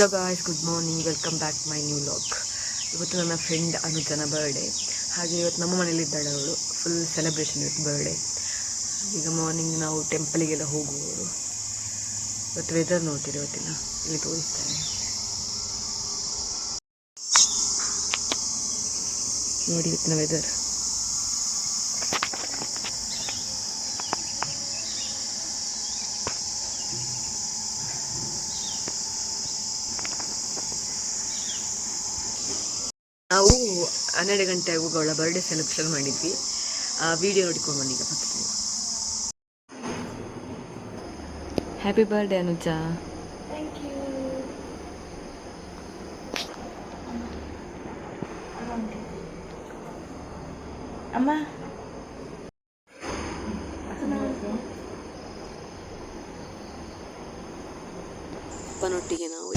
Hello guys, good morning, welcome back my new log. ಇವತ್ತು ನನ್ನ friend ಅನುಜನ birthday. ಹಾಗೆ ಇವತ್ತು ನಮ್ಮ ಮನೇಲಿದ್ದಾಳೆ ಅವಳು. ಫುಲ್ ಸೆಲೆಬ್ರೇಷನ್ ಇವತ್ತು ಬರ್ಡೇ. ಈಗ ಮಾರ್ನಿಂಗ್ ನಾವು ಟೆಂಪಲಿಗೆಲ್ಲ ಹೋಗುವವರು. ಇವತ್ತು ವೆದರ್ ನೋಡ್ತೀರಿ, ಇವತ್ತಿನ ಇಲ್ಲಿ ತೋರಿಸ್ತಾರೆ ನೋಡಿ ಇವತ್ತಿನ ವೆದರ್. ನಾವು 12 ಗಂಟೆ ಆಗುವಾಗ ಅವಳ ಬರ್ಡೇ ಸೆಲೆಬ್ರೇಷನ್ ಮಾಡಿದ್ವಿ. ಆ ವಿಡಿಯೋ ನೋಡಿಕೊಂಡು ಬನ್ನಿ. ಈಗ ಮತ್ತೆ happy birthday Anuja. Thank you ಅಮ್ಮ. ಅಪ್ಪನೊಟ್ಟಿಗೆ ನಾವು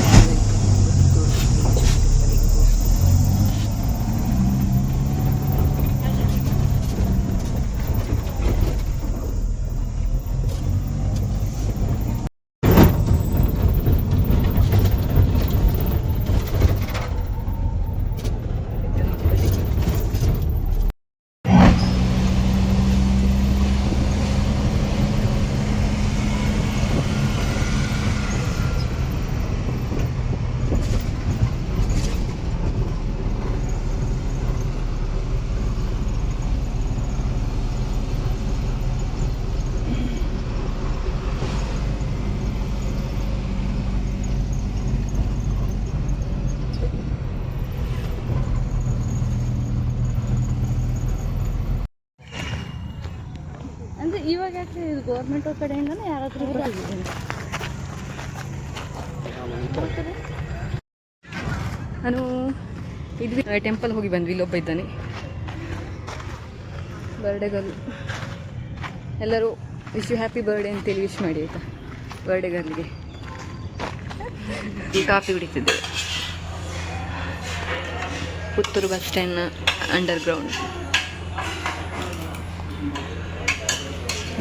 ಅಂದರೆ ಇವಾಗ ಯಾಕೆ ಇದು ಗೌರ್ಮೆಂಟ್ ಕಡೆಯಿಂದನೇ ಯಾರಾದರೂ ನಾನು ಇದ್ವಿ ಟೆಂಪಲ್ ಹೋಗಿ ಬಂದ್ವಿ. ಇಲ್ಲೊಬ್ಬ ಇದ್ದಾನೆ ಬರ್ಡೇ ಗರ್ಲ್. ಎಲ್ಲರೂ ವಿಶ್ ಯು ಹ್ಯಾಪಿ ಬರ್ಡೇ ಅಂತೇಳಿ ವಿಶ್ ಮಾಡಿ ಆಯಿತಾ ಬರ್ಡೇ ಗರ್ಲ್ಗೆ. ಈ ಕಾಫಿ ಕುಡಿತಿದ್ದೇವೆ ಪುತ್ತೂರು ಬಸ್ ಸ್ಟ್ಯಾಂಡ್ನ ಅಂಡರ್ಗ್ರೌಂಡ್.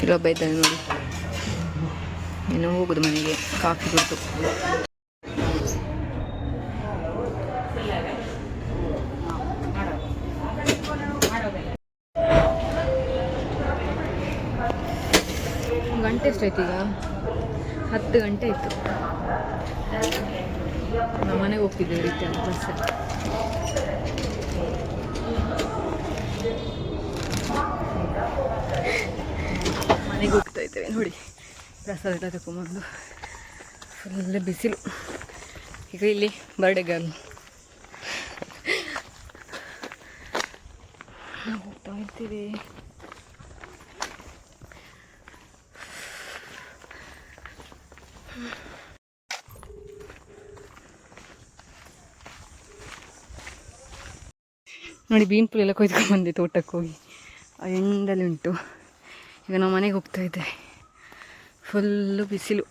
ಇಲ್ಲೊಬ್ಬ ಇದ್ದಾನೆ ನೋಡಿ. ಇನ್ನು ಹೋಗುದು ಮನೆಗೆ ಕಾಫಿ ಕುಡಿದು. ಗಂಟೆ ಎಷ್ಟಾಯ್ತು ಈಗ? 10 ಗಂಟೆ ಆಯಿತು. ನಾವು ಮನೆಗೆ ಹೋಗ್ತಿದ್ದೇವೆ ರೀತಿ ಬಸ್. ಮನೆಗೆ ಹೋಗ್ತಾ ಇದ್ದೇವೆ ನೋಡಿ. ಪ್ರಸಾದ ಎಲ್ಲ ತಗೊಂಬಂದು ಫುಲ್ ಬಿಸಿಲು. ಈಗ ಇಲ್ಲಿ ಬರ್ಡೇ ಗರ್ಲ್ ನಾವು ಹೋಗ್ತಾ ಇದ್ದೇವೆ. ನೋಡಿ ಬೀನ್ಪುರಿ ಎಲ್ಲ ಕೊಯ್ದುಕೊಂಡು ಬಂದೆ ತೋಟಕ್ಕೆ ಹೋಗಿ. ಆ ಎಂಡಲ್ಲಿ ಉಂಟು. ಈಗ ನಾವು ಮನೆಗೆ ಹೋಗ್ತಾ ಇದ್ದೇವೆ. ಫುಲ್ಲು ಬಿಸಿಲು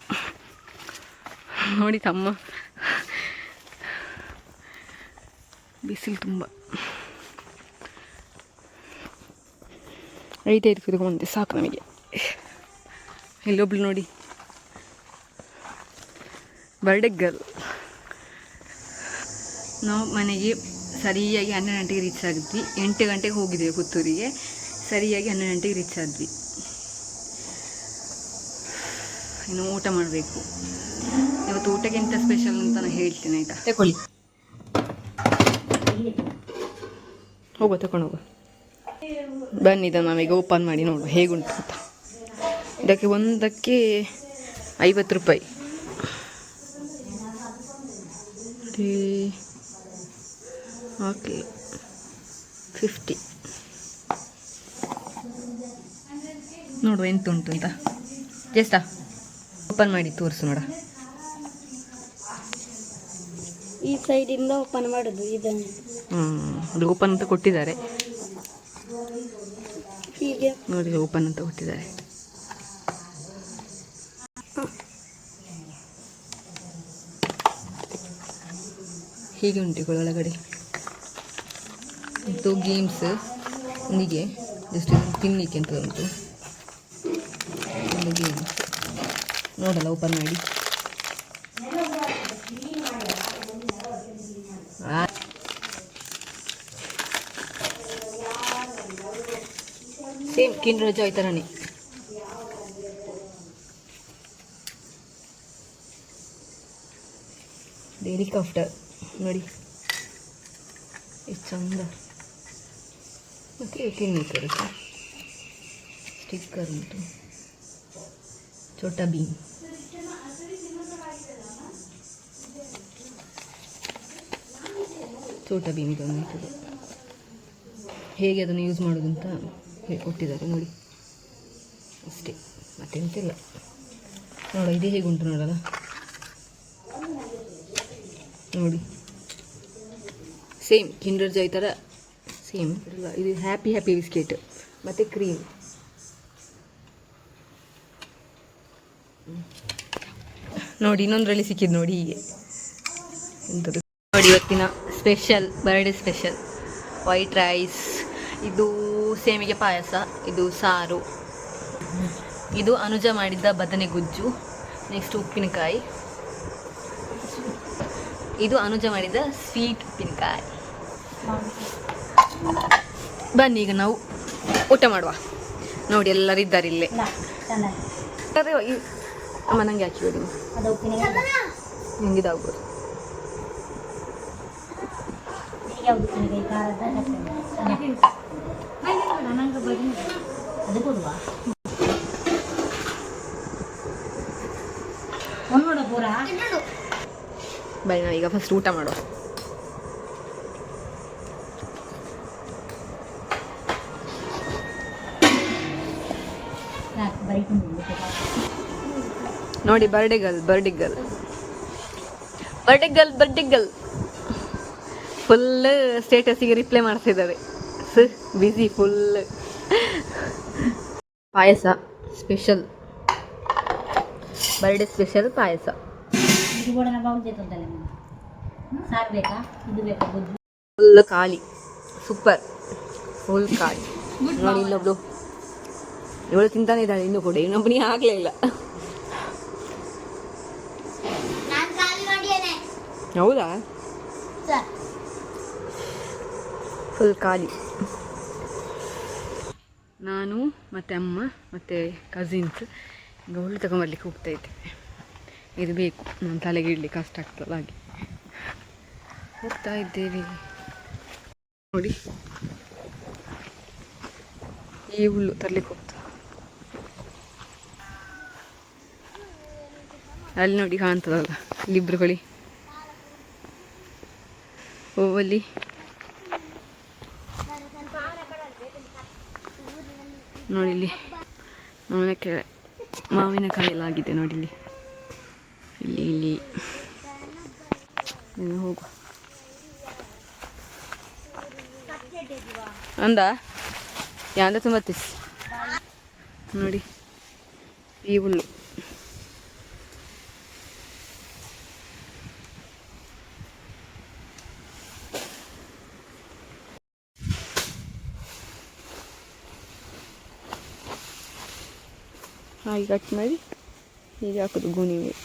ನೋಡಿ ತಮ್ಮ. ಬಿಸಿಲು ತುಂಬ. 5 ಕುತ್ಕೊಂಡೆ ಸಾಕು ನಮಗೆ. ಇಲ್ಲೊಬ್ಳು ನೋಡಿ ಬರ್ಡೇ ಗರ್ಲ್. ನಾವು ಮನೆಗೆ ಸರಿಯಾಗಿ 12 ಗಂಟೆಗೆ ರೀಚ್ ಆಗಿದ್ವಿ. 8 ಗಂಟೆಗೆ ಹೋಗಿದ್ದೇವೆ ಪುತ್ತೂರಿಗೆ. ಸರಿಯಾಗಿ 12 ಗಂಟೆಗೆ ರೀಚ್ ಆದ್ವಿ. ಇನ್ನು ಊಟ ಮಾಡಬೇಕು. ಇವತ್ತು ಊಟಕ್ಕೆ ಎಂತ ಸ್ಪೆಷಲ್ ಅಂತ ನಾನು ಹೇಳ್ತೀನಿ ಆಯಿತಾ. ತಗೊಳ್ಳಿ, ಹೋಗೋ ತಗೊಂಡು ಹೋಗೋ. ಬನ್ನಿ ಇದನ್ನು ನಾವೀಗ ಓಪನ್ ಮಾಡಿ ನೋಡುವ ಹೇಗುಂಟು ಅಂತ. ಇದಕ್ಕೆ ಒಂದಕ್ಕೆ 50 ರೂಪಾಯಿ. ಹಾಕಿ 50. ನೋಡುವ ಎಂತ ಉಂಟು ಅಂತ. ಜಸ್ಟಾ ಓಪನ್ ಮಾಡಿ ತೋರಿಸು ನೋಡ. ಈ ಸೈಡಿಂದ ಓಪನ್ ಮಾಡೋದು ಇದನ್ನು. ಅದು ಓಪನ್ ಅಂತ ಕೊಟ್ಟಿದ್ದಾರೆ. ಹೀಗೆ ನೋಡಿ ಓಪನ್ ಅಂತ ಕೊಟ್ಟಿದ್ದಾರೆ. ಹೀಗೆ ಉಂಟು ಒಳಗಡೆ. ಮತ್ತು ಗೇಮ್ಸ್ ಹೀಗೆ ಜಸ್ಟ್ ತಿನ್ನಲಿಕ್ಕೆ ಅಂತ ಉಂಟು. ಒಂದು ಗೇಮ್ಸ್ ನೋಡಲ್ಲ ಓಪನ್ ಮಾಡಿ. ಸೇಮ್ ಕಿಂಡರ್ ಜಾಯ್ ಥರನೇ. ಡೈರಿ ಕಾಫ್ಟರ್ ನೋಡಿ ಎಷ್ಟು ಚಂದ. ಮತ್ತು 18 ಮೀಟರ್ ಸ್ಟಿಕ್ಕರ್ ಉಂಟು. ಛೋಟಾ ಭೀಮ್. ಛೋಟಾ ಭೀಮ್ ಇದೊಂದು ಇರ್ತದೆ. ಹೇಗೆ ಅದನ್ನು ಯೂಸ್ ಮಾಡೋದು ಅಂತ ಕೊಟ್ಟಿದ್ದಾರೆ ನೋಡಿ ಅಷ್ಟೇ, ಮತ್ತೆಂತಿಲ್ಲ. ನೋಡ ಇದೇ ಹೇಗೆ ಉಂಟು ನೋಡಲ್ಲ, ನೋಡಿ ಸೇಮ್ ಕಿಂಡರ್ ಜಾಯ್ ಥರ ಸೇಮ್ ಇಲ್ಲ. ಇದು ಹ್ಯಾಪಿ ಹ್ಯಾಪಿ ಬಿಸ್ಕೆಟ್ ಮತ್ತು ಕ್ರೀಮ್. ನೋಡಿ ಇನ್ನೊಂದರಲ್ಲಿ ಸಿಕ್ಕಿದ್ದು ನೋಡಿ ಹೀಗೆ ಎಂಥದ್ದು ನೋಡಿ. ಇವತ್ತಿನ special birthday special white rice, ಇದು ಸೇಮಿಗೆ ಪಾಯಸ, ಇದು ಸಾರು, ಇದು ಅನುಜ ಮಾಡಿದ್ದ ಬದನೆ ಗುಜ್ಜು, ನೆಕ್ಸ್ಟ್ ಉಪ್ಪಿನಕಾಯಿ, ಇದು ಅನುಜ ಮಾಡಿದ ಸ್ವೀಟ್ ಉಪ್ಪಿನಕಾಯಿ. ಬನ್ನಿ ಈಗ ನಾವು ಊಟ ಮಾಡುವ. ನೋಡಿ ಎಲ್ಲರೂ ಇದ್ದಾರೆ ಇಲ್ಲೇ. ಅಮ್ಮ ನಂಗೆ ಹಾಕಿ ಬಿಡಿ, ಹೆಂಗಿದಾಗ್ಬೋದು. ಬನ್ನಿ ನಾವೀಗ ಫಸ್ಟ್ ಊಟ ಮಾಡುವ. ನೋಡಿ ಬರ್ಡೇ ಗರ್ಲ್ ಫುಲ್ ಸ್ಟೇಟಸಿಗೆ ರಿಪ್ಲೈ ಮಾಡ್ತಿದ್ದಾರೆ. ಬಿಸಿ ಫುಲ್. ಪಾಯಸ ಸ್ಪೆಷಲ್, ಬರ್ಡೇ ಸ್ಪೆಷಲ್ ಪಾಯಸ. ಫುಲ್ ಖಾಲಿ, ಸೂಪರ್ ಫುಲ್ ಖಾಲಿ. ನೋಡಿ ಇನ್ನೊಬ್ಳು ಇವಳು ತಿಂತಾನೆ ಇದ್ದಾಳೆ ಇನ್ನೂ ಕೂಡ, ಇನ್ನೊಬ್ಬನಿಗೆ ಆಗಲೇ ಇಲ್ಲ. ಹೌದಾ, ಫುಲ್ ಖಾಲಿ. ನಾನು ಮತ್ತು ಅಮ್ಮ ಮತ್ತು ಕಸಿನ್ಸ್ ಈಗ ಹುಲ್ಲು ತಗೊಂಬರ್ಲಿಕ್ಕೆ ಹೋಗ್ತಾ ಇದ್ದೇವೆ. ಇದು ಬೇಕು, ನಾನು ತಲೆಗೆ ಇಡ್ಲಿಕ್ಕೆ ಕಷ್ಟ ಆಗ್ತಲ್ಲ, ಹಾಗೆ ಹೋಗ್ತಾ ಇದ್ದೇವೆ. ನೋಡಿ ಈ ಹುಲ್ಲು ತರಲಿಕ್ಕೆ ಹೋಗ್ತಾ, ಅಲ್ಲಿ ನೋಡಿ ಕಾಣ್ತದಲ್ಲ ಇಲ್ಲಿಬ್ರು ಹೊಳಿ ಹೂವಲ್ಲಿ. ನೋಡಿ ಇಲ್ಲಿ ಮಾವಿನಕಾಯಿ ಎಲ್ಲ ಆಗಿದೆ ನೋಡಿ ಇಲ್ಲಿ ಇಲ್ಲಿ ಇಲ್ಲಿ ಹೋಗು ಅಂದ ಯಾಂದ ತುಂಬ ನೋಡಿ ಈ ಹುಲ್ಲು. ಹಾಗೆ ಕಟ್ ಮಾಡಿ ಹೀಗೆ ಹಾಕೋದು ಗೋಣಿ ಮೇಲೆ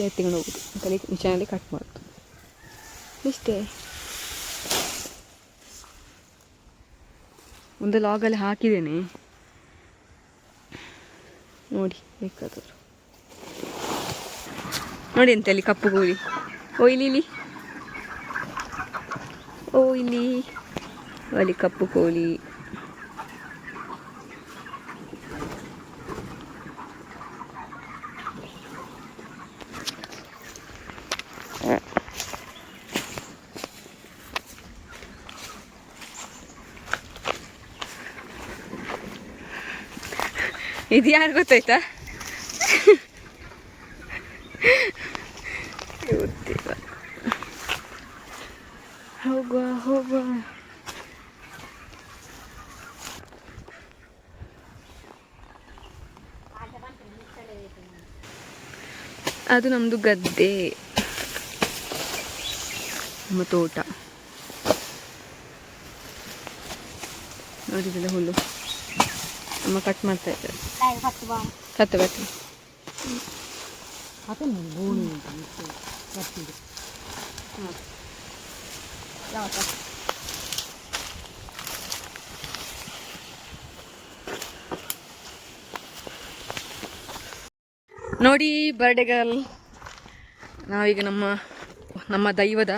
ಎತ್ತಿಕೊಂಡು ಹೋಗೋದು, ತಲೆ ಮಿಷನಲ್ಲಿ ಕಟ್ ಮಾಡೋದು ಇಷ್ಟೇ. ಒಂದು ಲಾಗಲ್ಲಿ ಹಾಕಿದ್ದೇನೆ ನೋಡಿ, ಬೇಕಾದರು ನೋಡಿ. ಎಂತಲ್ಲಿ ಕಪ್ಪು ಕೋಳಿ, ಓ ಇಲ್ಲಿ ಓ ಇಲ್ಲಿ ಅಲ್ಲಿ ಕಪ್ಪು ಕೋಳಿ. ಇದು ಯಾರು ಗೊತ್ತಾಯ್ತಾ? ಗೊತ್ತಿಲ್ಲ. ಹೋಗುವ ಅದು ನಮ್ಮದು ಗದ್ದೆ, ನಮ್ಮ ತೋಟ. ನೋಡಿದಲ್ಲ ಹುಲ್ಲು ಅಮ್ಮ ಕಟ್ ಮಾಡ್ತಾ ಇದ್ದಾರೆ. ಕತ್ತು ನೋಡಿ ಬರ್ಡೇ ಗರ್ಲ್, ನಾವೀಗ ನಮ್ಮ ದೈವದ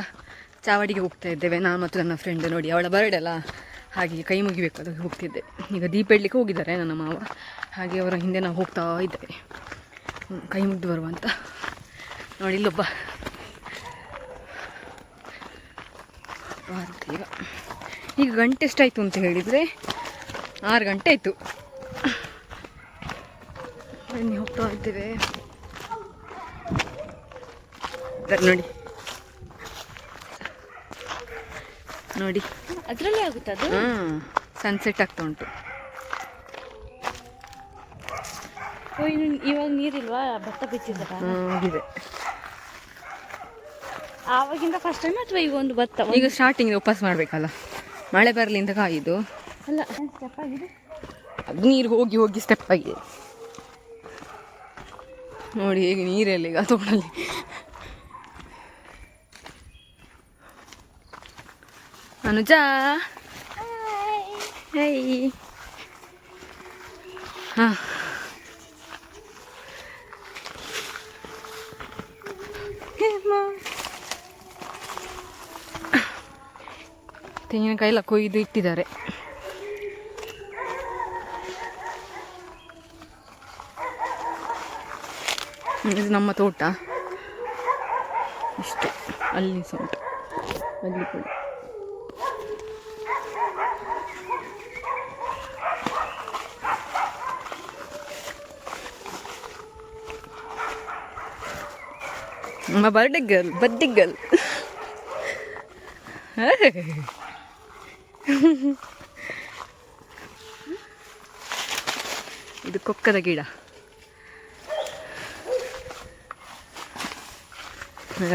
ಚಾವಡಿಗೆ ಹೋಗ್ತಾ ಇದ್ದೇವೆ. ನಾನು ಮತ್ತು ನನ್ನ ಫ್ರೆಂಡ್. ನೋಡಿ ಅವಳ ಬರ್ಡೇ ಅಲ್ಲ, ಹಾಗೆ ಕೈ ಮುಗಿಬೇಕು, ಅದಕ್ಕೆ ಹೋಗ್ತಿದ್ದೆ. ಈಗ ದೀಪ ಇಡ್ಲಿಕ್ಕೆ ಹೋಗಿದ್ದಾರೆ ನನ್ನ ಮಾವ, ಹಾಗೆ ಅವರ ಹಿಂದೆ ನಾವು ಹೋಗ್ತಾ ಇದ್ದೇವೆ ಕೈ ಮುಗಿದು ಬರುವ ಅಂತ. ನೋಡಿ ಇಲ್ಲೊಬ್ಬ ಈಗ ಗಂಟೆ ಎಷ್ಟಾಯಿತು ಅಂತ ಹೇಳಿದರೆ 6 ಗಂಟೆ ಆಯಿತು. ಬನ್ನಿ ಹೋಗ್ತಾ ಇದ್ದೇವೆ. ನೋಡಿ ನೋಡಿ ಅದರಲ್ಲೇ ಆಗುತ್ತೆ ಅದು. ಸನ್ಸೆಟ್ ಆಗ್ತಾ ಉಂಟು. ಇವಾಗ ನೀರಿಲ್ವಾ, ಭತ್ತ ಬಿತ್ತಿದ್ದಾರ ಆಗಿದೆ. ಆವಾಗಿಂದ ಫಸ್ಟ್ ಟೈಮ್ ಅಥವಾ ಈಗ ಒಂದು ಭತ್ತ ಈಗ ಸ್ಟಾರ್ಟಿಂಗ್ ಉಪವಾಸ ಮಾಡಬೇಕಲ್ಲ, ಮಳೆ ಬರಲಿ ಅಂತ ಕಾಯಿದು. ಅಲ್ಲ ಸ್ಟೆಪ್ ಆಗಿದೆ, ಅದು ನೀರು ಹೋಗಿ ಹೋಗಿ ಸ್ಟೆಪ್ ಆಗಿದೆ. ನೋಡಿ ಹೇಗೆ ನೀರಲ್ಲಿ ಈಗ ತಗೊಂಡಲ್ಲಿ. ಅನುಜ ಹೇ, ಹಾಂ ತೆಂಗಿನಕಾಯಿ ಎಲ್ಲ ಕೊಯ್ದು ಇಟ್ಟಿದ್ದಾರೆ. ಇದು ನಮ್ಮ ತೋಟ. ಇಷ್ಟು ಅಲ್ಲಿ ಸಹ ಉಂಟು, ಅಲ್ಲಿ ಕೂಡ. ನಮ್ಮ ಬರ್ಡೇ ಗರ್ಲ್ ಇದು ಕೊಕ್ಕದ ಗಿಡ.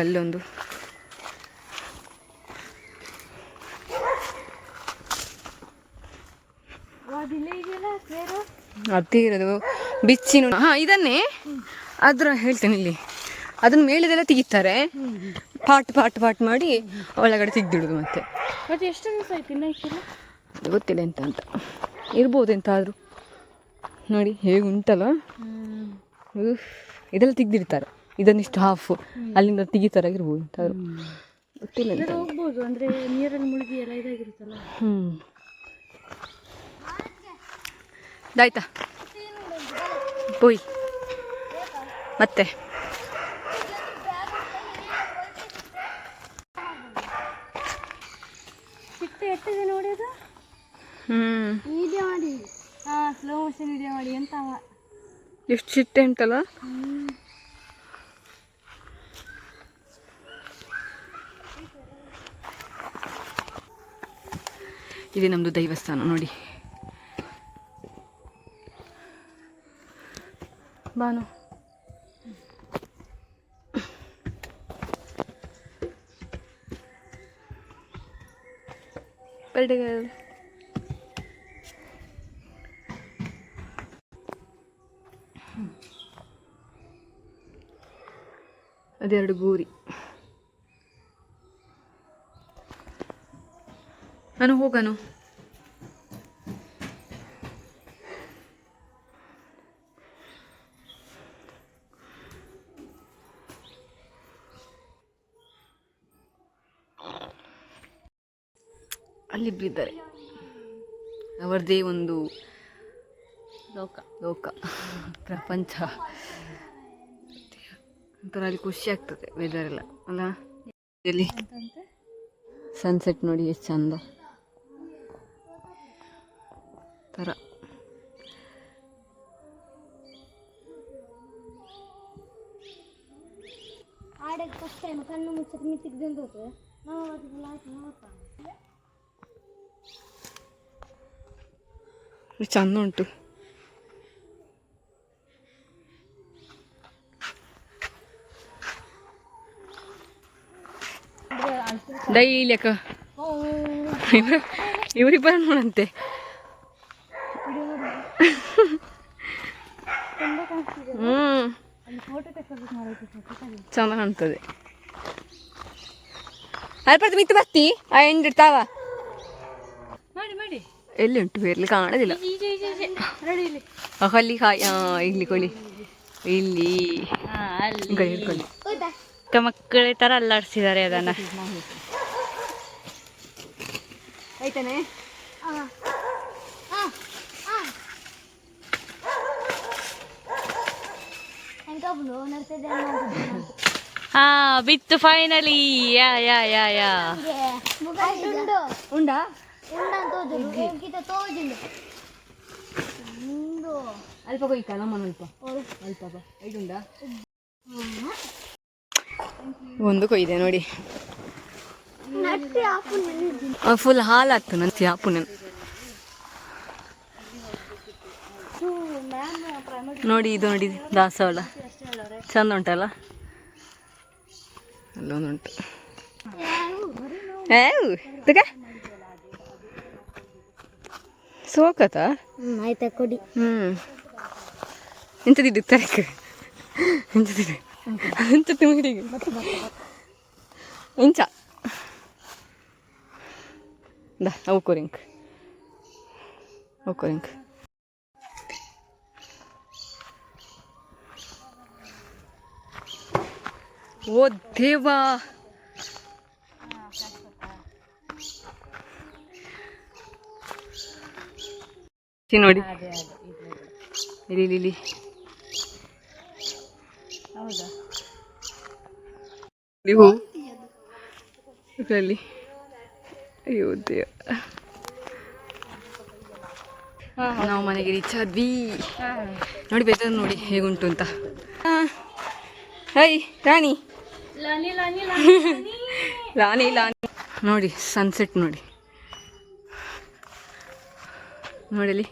ಅಲ್ಲೊಂದು ಅದೇ ಇರೋದು ಬಿಚ್ಚಿನ. ಇದನ್ನೇ ಅದ್ರ ಹೇಳ್ತೇನೆ ಇಲ್ಲಿ, ಅದನ್ನ ಮೇಳೆದೆಲ್ಲ ತೆಗಿತಾರೆ, ಪಾಟ್ ಮಾಡಿ ಒಳಗಡೆ ತೆಗ್ದಿಡುದು. ಮತ್ತೆ ಎಷ್ಟು ದಿವಸ ಆಯ್ತು ಇನ್ನ ಇಟ್ಟಿಲ್ಲ, ಗೊತ್ತಿಲ್ಲ ಅಂತ ಇರ್ಬೋದು ಎಂತಾದ್ರು. ನೋಡಿ ಹೇಗೆ ಉಂಟಲ್ಲ, ಇದೆಲ್ಲ ತೆಗ್ದಿರ್ತಾರೆ. ಇದನ್ನಿಷ್ಟು ಹಾಫ್ ಅಲ್ಲಿಂದ ತೆಗಿತಾರಾಗಿರ್ಬೋದು ಎಂತಾದ್ರು, ಗೊತ್ತಿಲ್ಲ ಅಂತ. ಹೋಗ್ಬೋದು ಅಂದ್ರೆ ನೀರಲ್ಲಿ ಮುಳುಗಿ ಎಲ್ಲ ಇದಾಗಿರುತ್ತಲ್ಲ. ಆಯ್ತಾ ಪೋಯ್ ಮತ್ತೆ ಚಿಟ್ಟೆ ಎಟ್ಟಿದೆ ನೋಡಿ ಅದು. ವಿಡಿಯೋ ಮಾಡಿ, ಸ್ಲೋ ಮೋಷನ್ ವಿಡಿಯೋ ಮಾಡಿ ಅಂತ. ಎಷ್ಟು ಚಿಟ್ಟೆ ಉಂಟಲ್ಲ. ಇದೆ ನಮ್ಮದು ದೈವಸ್ಥಾನ ನೋಡಿ. ಬಾನು ಬರ್ಡೇಗಳು. ಅದೆರಡು ಗೋರಿ. ನಾನು ಹೋಗನು. ಅಲ್ಲಿಬ್ಬರಿದ್ದಾರೆ, ಅವರದೇ ಒಂದು ಲೋಕ ಪ್ರಪಂಚ. ಒಂಥರ ಅಲ್ಲಿ ಖುಷಿ ಆಗ್ತದೆ ವೆದರ್ ಎಲ್ಲ ಅಲ್ಲ. ಇಲ್ಲಿ ಸನ್ಸೆಟ್ ನೋಡಿ ಎಷ್ಟು ಚಂದ ಥರ. ಫಸ್ಟ್ ಟೈಮ್ ಕಣ್ಣು ಮುಚ್ಚಿ ನಿಂತಿದ್ದು ಚಂದ ಉಂಟು. ಡೈಲಿ ಅಕ್ಕ ಇವರಿಬ್ಬರ ನೋಡಂತೆ. ಚಂದ ಕಾಣ್ತದೆ. ಅಲ್ಪ ಮಿತ್ತು ಬರ್ತಿ ಆ ಎಂಡಿಡ್ತಾವ ಮಾಡಿ ಮಾಡಿ ಎಲ್ಲಿ ಉಂಟು ಬೇರ್ಲಿ ಕಾಣೋದಿಲ್ಲ ಅಲ್ಲಿ ಕಾಯಿ ಇಲ್ಲಿ ಕೊಳಿ ಇಲ್ಲಿ ಹಿಡ್ಕೊಳ್ಳಿ ಮಕ್ಕಳ ತರ ಅಲ್ಲಾಡ್ಸಿದ್ದಾರೆ ಅದನ್ನ ಆಯ್ತಾನೆ ಹಾ ಬಿತ್ತು ಫೈನಲಿ ಯಾ ಯಾ ಯಾ ಯಾ ಉಂಡಾ ಅಲ್ಪ ಕೊಯ್ಕ ನಮ್ಮನ ಅಲ್ಪ ಐದುಂಡಾ ಒಂದು ಕೊಯ್ದೆ ನೋಡಿ ಫುಲ್ ಹಾಲಾಗ್ತು ನಂತಿ ಆಪುನ ನೋಡಿ ಇದು ನೋಡಿ ದಾಸವಾಳ ಚಂದ ಉಂಟಲ್ಲ ಅಲ್ಲೊಂದುಂಟು ತಗ ಸೋಕತ ಆಯ್ತಾ ಕೊಡಿ ಎಂತದಿದ್ದು ತರಕ ಎಂತದಿದೆ ಎಂತ ತಿಂಗಳಿಗೆ ಇಂಚ ದ ಅವಕೋರಿಂಕ್ ಓ ದೇವಾ ನೋಡಿ ಇಲ್ಲಿ ಹೌದಾ ನೀವು ಇದರಲ್ಲಿ ಅಯ್ಯೋ ದೇವ ನಾವು ಮನೆಗೆ ರೀಚ್ ಆದ್ವಿ ನೋಡಿ ಬೇಜಾರು ನೋಡಿ ಹೇಗುಂಟು ಅಂತ ಹೈ ರಾಣಿ ರಾಣಿ ನೋಡಿ ಸನ್ಸೆಟ್ ನೋಡಿ ನೋಡಲಿ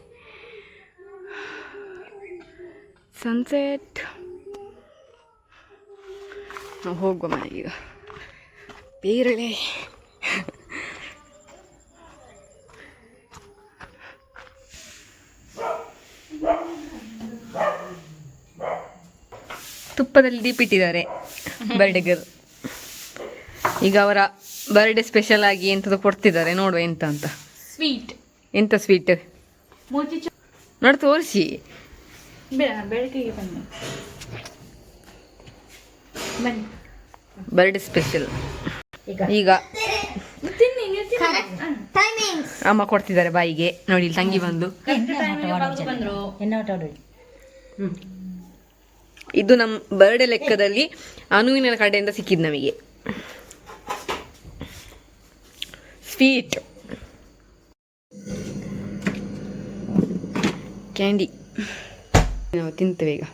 ಸನ್ಸೆಟ್ ನಾವು ಹೋಗುವ ಮನೆಗೆ ಈಗ ಬೇರಳೆ ತುಪ್ಪದಲ್ಲಿ ದೀಪ ಇಟ್ಟಿದ್ದಾರೆ ಬರ್ಡೇಗರ್ ಈಗ ಅವರ ಬರ್ಡೇ ಸ್ಪೆಷಲ್ ಆಗಿ ಎಂಥದ್ದು ಕೊಡ್ತಿದ್ದಾರೆ ನೋಡುವ ಎಂತ ಅಂತ ಸ್ವೀಟ್ ಎಂತ ಸ್ವೀಟ್ ನೋಡಿ ತೋರಿಸಿ ಬೆಳಕಿಗೆ ಬನ್ನಿ ಬನ್ನಿ ಬರ್ಡೇ ಸ್ಪೆಷಲ್ ಈಗ ಅಮ್ಮ ಕೊಡ್ತಿದ್ದಾರೆ ಬಾಯಿಗೆ ನೋಡಿ ಇಲ್ಲಿ ತಂಗಿ ಬಂದು ಇದು ನಮ್ಮ ಬರ್ಡೇ ಲೆಕ್ಕದಲ್ಲಿ ಅನುವಿನ ಕಡೆಯಿಂದ ಸಿಕ್ಕಿದ್ದು ನಮಗೆ ಸ್ವೀಟ್ ಕ್ಯಾಂಡಿ ನಾವು ತಿಂತೇವೆ ಈಗ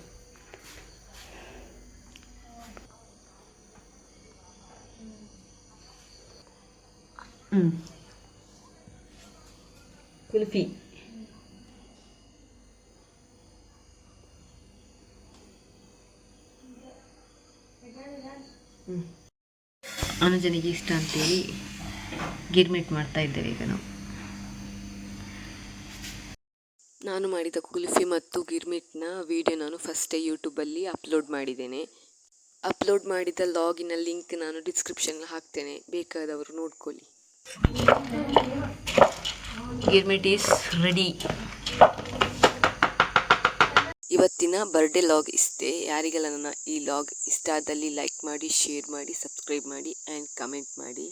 ಕುಲ್ಫಿ ಅನುಜನಿಗೆ ಇಷ್ಟ ಅಂತೇಳಿ ಗಿರ್ಮಿಟ್ ಮಾಡ್ತಾ ಇದ್ದೇವೆ ಈಗ ನಾನು ಮಾಡಿದ ಕುಲ್ಫಿ ಮತ್ತು ಗಿರ್ಮಿಟ್ನ ವಿಡಿಯೋ ನಾನು ಫಸ್ಟೇ ಯೂಟ್ಯೂಬಲ್ಲಿ ಅಪ್ಲೋಡ್ ಮಾಡಿದ್ದೇನೆ. ಅಪ್ಲೋಡ್ ಮಾಡಿದ ಲಾಗಿನ ಲಿಂಕ್ ನಾನು ಡಿಸ್ಕ್ರಿಪ್ಷನ್ ಹಾಕ್ತೇನೆ, ಬೇಕಾದವರು ನೋಡ್ಕೊಳ್ಳಿ. Girmit is ready. ಇವತ್ತಿನ ಬರ್ಡೇ ಲಾಗ್ ಇಷ್ಟೇ. ಯಾರಿಗೆಲ್ಲ ನನ್ನ ಈ ಲಾಗ್ ಇಷ್ಟ ಆದಲ್ಲಿ ಲೈಕ್ ಮಾಡಿ, ಶೇರ್ ಮಾಡಿ, ಸಬ್ಸ್ಕ್ರೈಬ್ ಮಾಡಿ ಆ್ಯಂಡ್ ಕಮೆಂಟ್ ಮಾಡಿ.